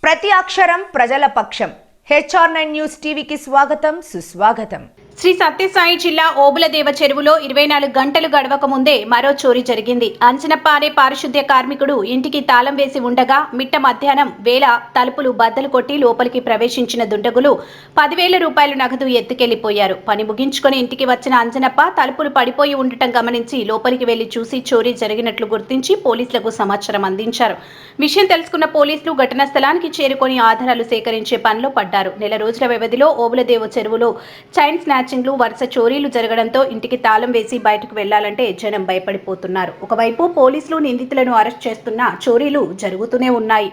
ప్రతి అక్షరం ప్రజల పక్షం. HR9 న్యూస్ టీవీకి స్వాగతం, సుస్వాగతం. శ్రీ సత్యసాయి జిల్లా ఓబులదేవ చెరువులో 24 గంటలు గడవక ముందే మరో చోరీ జరిగింది. అంజనప్ప అనే పారిశుద్ధ్య కార్మికుడు ఇంటికి తాళం వేసి ఉండగా మిట్ట మధ్యాహ్నం వేళ తలుపులు బద్దలు కొట్టి లోపలికి ప్రవేశించిన దుండగులు 10,000 రూపాయలు నగదు ఎత్తుకెళ్లిపోయారు. పని ముగించుకొని ఇంటికి వచ్చిన అంజనప్ప తలుపులు పడిపోయి ఉండటం గమనించి లోపలికి వెళ్లి చూసి చోరీ జరిగినట్లు గుర్తించి పోలీసులకు సమాచారం అందించారు. విషయం తెలుసుకున్న పోలీసులు ఘటనా స్థలానికి చేరుకొని ఆధారాలు సేకరించే పనిలో పడ్డారు. నెల రోజుల వ్యవధిలో ఓబులదేవ చెరువులో చైన్ స్నాచింగ్లు, వరుస చోరీలు జరగడంతో ఇంటికి తాళం వేసి బయటకు వెళ్లాలంటే జనం భయపడిపోతున్నారు. ఒకవైపు పోలీసులు నిందితులను అరెస్ట్ చేస్తున్నా చోరీలు జరుగుతూనే ఉన్నాయి.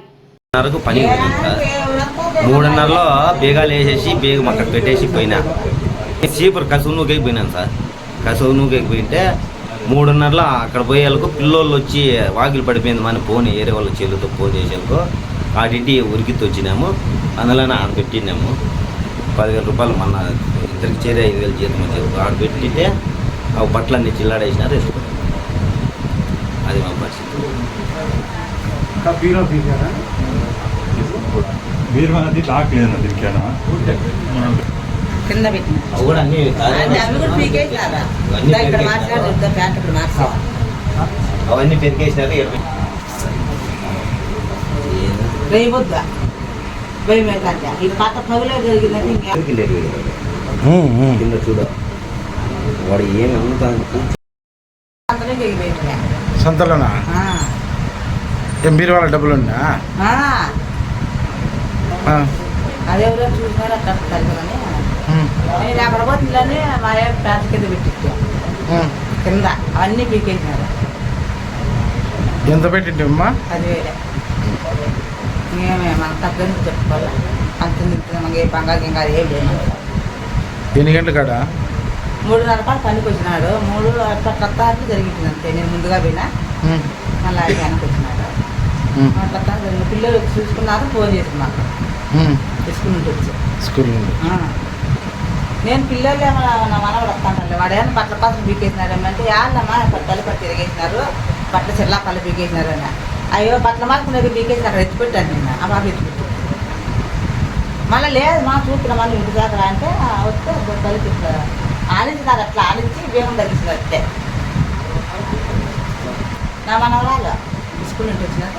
3:30లో బేగాలు వేసేసి బేగం అక్కడ పెట్టేసి పోయినా. చీపురు కసువునూకి పోయినాను సార్. కసువునూకి పోయింటే 3:30లో అక్కడ పోయేళ్ళకు పిల్లోళ్ళు వచ్చి వాకిలు పడిపోయింది మన ఫోన్ ఏరే వాళ్ళ చెల్లుతో ఫోన్ చేసేందుకు ఆడింటి ఉరికితో వచ్చినాము. అందులోనే ఆడ పెట్టినాము 10,000 రూపాయలు. మన ఇద్దరికి చేరే 5,000 జీతం వచ్చేది. ఆడ పెట్టితే ఆ బట్టలన్నీ చిల్లాడేసినారు, వేసుకున్నాం. అది మా పరిస్థితి. కూడా అన్నీ అవన్నీ పెరికేసినారు. కింద చూడ వాడు ఏమి అమ్ముతాను సొంతలోనా మీరు వాళ్ళ డబ్బులు ఉన్నా అదేవరో చూసినారు అట్లా తల్లిదని నేను అక్కడ పోతుందని మా ప్యాంట్ కింద పెట్టించా కింద అవన్నీ పీకేసినారు. ఎంత పెట్టింటి అమ్మా? 10,000. మేమే మనకు తగ్గ చెప్పుకోవాలి. అంత మనకి బంగారు గింగా ఏం లేదు. ఎన్ని గంటల కాడ 3:30 పనికి వచ్చినాడు. 3:30 జరిగింది అంతే. నేను ముందుగా పోయినా మళ్ళీ ఆయన వెనక్కి వచ్చినాడు. అట్లా జరిగింది. పిల్లలు చూసుకున్నారు, ఫోన్ చేసుకున్నారు స్కూల్ నుండి వచ్చి. స్కూల్ నుండి నేను పిల్లలు నా మనవాడు వస్తాను. వాడు ఏమన్నా బట్టల పాత్ర పీకేసినారు అంటే యాళ్ళమ్మా తల్లిపట్టి తిరిగేసినారు, బట్టల చెల్లా పళ్ళు పీకేసినారు అని. అయ్యో బట్టల మార్కున్నది పీకేసి అక్కడ ఎత్తిపెట్టాను నేను. ఆ బాబు ఎత్తిపెట్టు మళ్ళీ లేదు మా చూస్తున్నామని ఇంటి దాకా అంటే వస్తే తల్లి ఆడించినారు. అట్లా ఆడించి వేగం తగ్గించినారు. అంతే నా మనవరాలు స్కూల్ నుండి వచ్చినాక